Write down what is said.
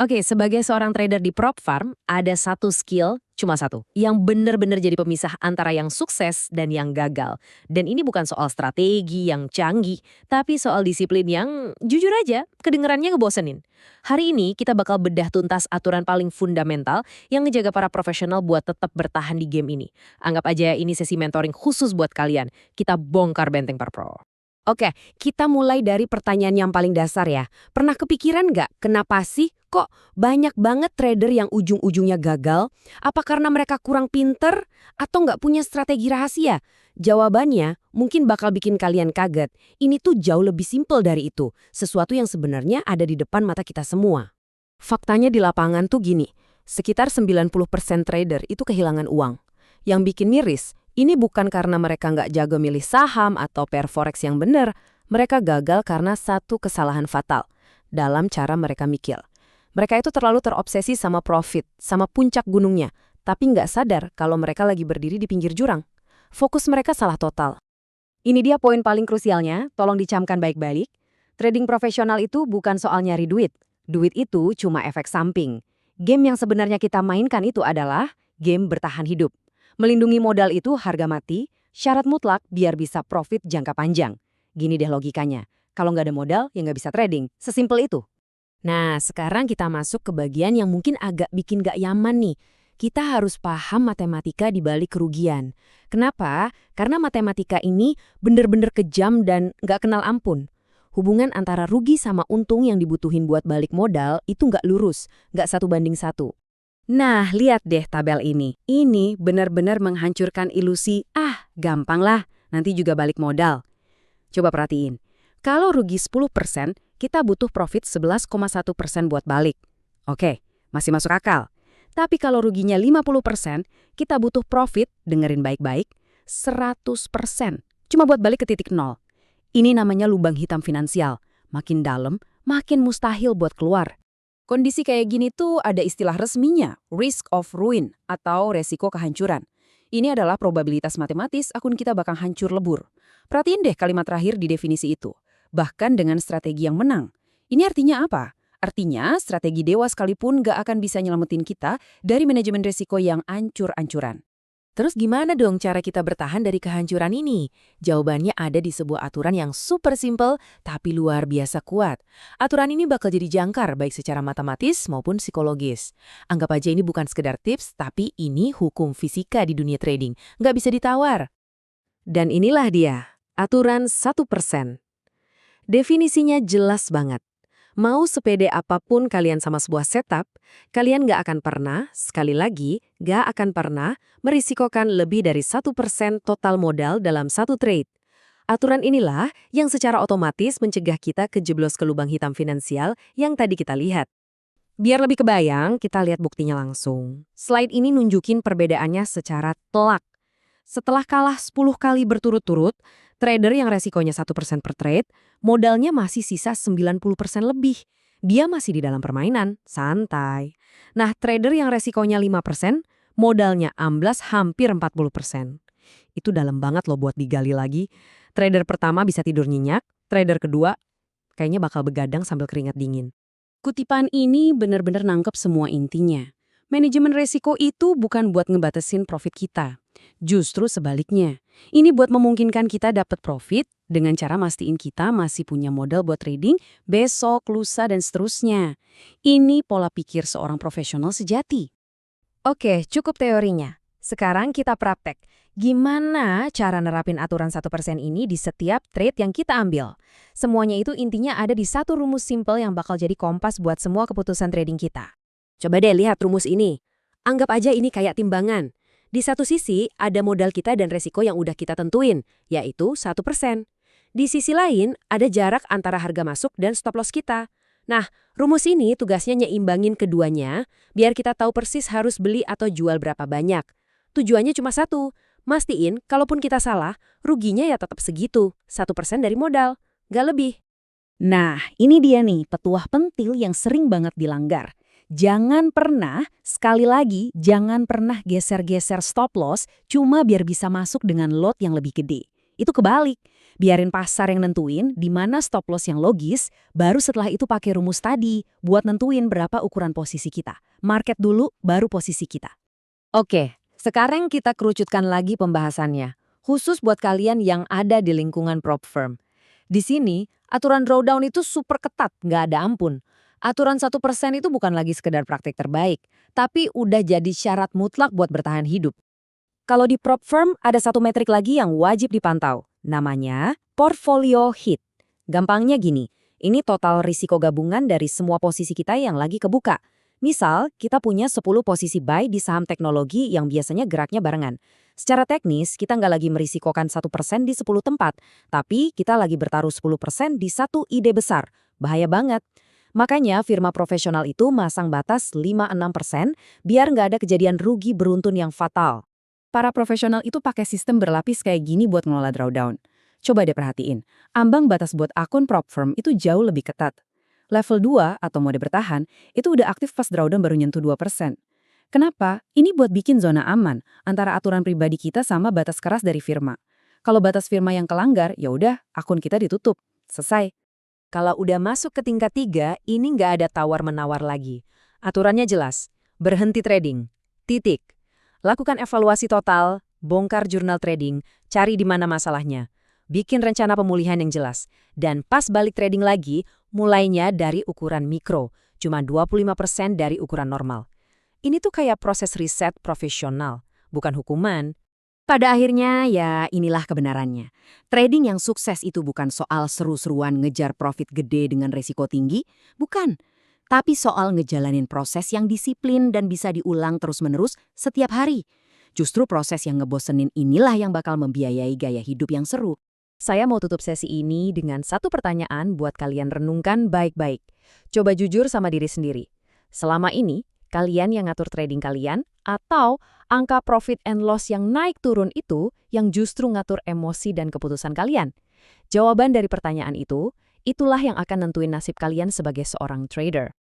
Oke, sebagai seorang trader di prop farm, ada satu skill, cuma satu, yang benar-benar jadi pemisah antara yang sukses dan yang gagal. Dan ini bukan soal strategi yang canggih, tapi soal disiplin yang jujur aja, kedengerannya ngebosenin. Hari ini kita bakal bedah tuntas aturan paling fundamental yang ngejaga para profesional buat tetap bertahan di game ini. Anggap aja ini sesi mentoring khusus buat kalian. Kita bongkar benteng para pro. Oke, kita mulai dari pertanyaan yang paling dasar ya. Pernah kepikiran nggak kenapa sih kok banyak banget trader yang ujung-ujungnya gagal? Apa karena mereka kurang pinter atau nggak punya strategi rahasia? Jawabannya mungkin bakal bikin kalian kaget. Ini tuh jauh lebih simpel dari itu. Sesuatu yang sebenarnya ada di depan mata kita semua. Faktanya di lapangan tuh gini, sekitar 90% trader itu kehilangan uang. Yang bikin miris, ini bukan karena mereka nggak jago milih saham atau pair forex yang benar. Mereka gagal karena satu kesalahan fatal dalam cara mereka mikir. Mereka itu terlalu terobsesi sama profit, sama puncak gunungnya, tapi nggak sadar kalau mereka lagi berdiri di pinggir jurang. Fokus mereka salah total. Ini dia poin paling krusialnya, tolong dicamkan baik-baik. Trading profesional itu bukan soal nyari duit. Duit itu cuma efek samping. Game yang sebenarnya kita mainkan itu adalah game bertahan hidup. Melindungi modal itu harga mati, syarat mutlak biar bisa profit jangka panjang. Gini deh logikanya, kalau nggak ada modal ya nggak bisa trading, sesimpel itu. Nah, sekarang kita masuk ke bagian yang mungkin agak bikin gak nyaman nih. Kita harus paham matematika di balik kerugian. Kenapa? Karena matematika ini bener-bener kejam dan gak kenal ampun. Hubungan antara rugi sama untung yang dibutuhin buat balik modal itu gak lurus, gak 1:1. Nah, lihat deh tabel ini. Ini benar-benar menghancurkan ilusi, gampang lah, nanti juga balik modal. Coba perhatiin. Kalau rugi 10%, kita butuh profit 11,1% buat balik. Oke, masih masuk akal. Tapi kalau ruginya 50%, kita butuh profit, dengerin baik-baik, 100%. Cuma buat balik ke titik nol. Ini namanya lubang hitam finansial. Makin dalam, makin mustahil buat keluar. Kondisi kayak gini tuh ada istilah resminya, risk of ruin atau resiko kehancuran. Ini adalah probabilitas matematis akun kita bakal hancur lebur. Perhatiin deh kalimat terakhir di definisi itu. Bahkan dengan strategi yang menang. Ini artinya apa? Artinya strategi dewa sekalipun gak akan bisa nyelamatin kita dari manajemen resiko yang ancur-ancuran. Terus gimana dong cara kita bertahan dari kehancuran ini? Jawabannya ada di sebuah aturan yang super simple tapi luar biasa kuat. Aturan ini bakal jadi jangkar baik secara matematis maupun psikologis. Anggap aja ini bukan sekedar tips, tapi ini hukum fisika di dunia trading. Nggak bisa ditawar. Dan inilah dia, aturan 1%. Definisinya jelas banget. Mau sepede apapun kalian sama sebuah setup, kalian nggak akan pernah, sekali lagi, nggak akan pernah merisikokan lebih dari 1% total modal dalam satu trade. Aturan inilah yang secara otomatis mencegah kita kejeblos ke lubang hitam finansial yang tadi kita lihat. Biar lebih kebayang, kita lihat buktinya langsung. Slide ini nunjukin perbedaannya secara telak. Setelah kalah 10 kali berturut-turut, trader yang resikonya 1% per trade, modalnya masih sisa 90% lebih. Dia masih di dalam permainan, santai. Nah, trader yang resikonya 5%, modalnya amblas hampir 40%. Itu dalam banget loh buat digali lagi. Trader pertama bisa tidur nyenyak, trader kedua kayaknya bakal begadang sambil keringat dingin. Kutipan ini benar-benar nangkep semua intinya. Manajemen resiko itu bukan buat ngebatasin profit kita. Justru sebaliknya. Ini buat memungkinkan kita dapat profit dengan cara mastiin kita masih punya modal buat trading besok, lusa, dan seterusnya. Ini pola pikir seorang profesional sejati. Oke, cukup teorinya. Sekarang kita praktek. Gimana cara nerapin aturan 1% ini di setiap trade yang kita ambil? Semuanya itu intinya ada di satu rumus simple yang bakal jadi kompas buat semua keputusan trading kita. Coba deh lihat rumus ini. Anggap aja ini kayak timbangan. Di satu sisi, ada modal kita dan resiko yang udah kita tentuin, yaitu 1%. Di sisi lain, ada jarak antara harga masuk dan stop loss kita. Nah, rumus ini tugasnya nyeimbangin keduanya, biar kita tahu persis harus beli atau jual berapa banyak. Tujuannya cuma satu, mastiin kalaupun kita salah, ruginya ya tetap segitu, 1% dari modal, nggak lebih. Nah, ini dia nih petuah pentil yang sering banget dilanggar. Jangan pernah, sekali lagi, jangan pernah geser-geser stop loss cuma biar bisa masuk dengan lot yang lebih gede. Itu kebalik. Biarin pasar yang nentuin di mana stop loss yang logis, baru setelah itu pakai rumus tadi buat nentuin berapa ukuran posisi kita. Market dulu, baru posisi kita. Oke, sekarang kita kerucutkan lagi pembahasannya, khusus buat kalian yang ada di lingkungan prop firm. Di sini, aturan drawdown itu super ketat, nggak ada ampun. Aturan 1% itu bukan lagi sekedar praktik terbaik, tapi udah jadi syarat mutlak buat bertahan hidup. Kalau di prop firm, ada satu metrik lagi yang wajib dipantau. Namanya portfolio hit. Gampangnya gini, ini total risiko gabungan dari semua posisi kita yang lagi kebuka. Misal, kita punya 10 posisi buy di saham teknologi yang biasanya geraknya barengan. Secara teknis, kita nggak lagi merisikokan 1% di 10 tempat, tapi kita lagi bertaruh 10% di satu ide besar. Bahaya banget. Makanya firma profesional itu masang batas 5-6% biar nggak ada kejadian rugi beruntun yang fatal. Para profesional itu pakai sistem berlapis kayak gini buat ngelola drawdown. Coba deh perhatiin, ambang batas buat akun prop firm itu jauh lebih ketat. Level 2 atau mode bertahan itu udah aktif pas drawdown baru nyentuh 2%. Kenapa? Ini buat bikin zona aman antara aturan pribadi kita sama batas keras dari firma. Kalau batas firma yang kelanggar, ya udah akun kita ditutup. Selesai. Kalau udah masuk ke tingkat 3, ini nggak ada tawar-menawar lagi. Aturannya jelas, berhenti trading, titik. Lakukan evaluasi total, bongkar jurnal trading, cari di mana masalahnya. Bikin rencana pemulihan yang jelas. Dan pas balik trading lagi, mulainya dari ukuran mikro, cuma 25% dari ukuran normal. Ini tuh kayak proses riset profesional, bukan hukuman. Pada akhirnya, ya inilah kebenarannya. Trading yang sukses itu bukan soal seru-seruan ngejar profit gede dengan resiko tinggi, bukan. Tapi soal ngejalanin proses yang disiplin dan bisa diulang terus-menerus setiap hari. Justru proses yang ngebosenin inilah yang bakal membiayai gaya hidup yang seru. Saya mau tutup sesi ini dengan satu pertanyaan buat kalian renungkan baik-baik. Coba jujur sama diri sendiri. Selama ini, kalian yang ngatur trading kalian, atau angka profit and loss yang naik turun itu yang justru ngatur emosi dan keputusan kalian? Jawaban dari pertanyaan itu, itulah yang akan nentuin nasib kalian sebagai seorang trader.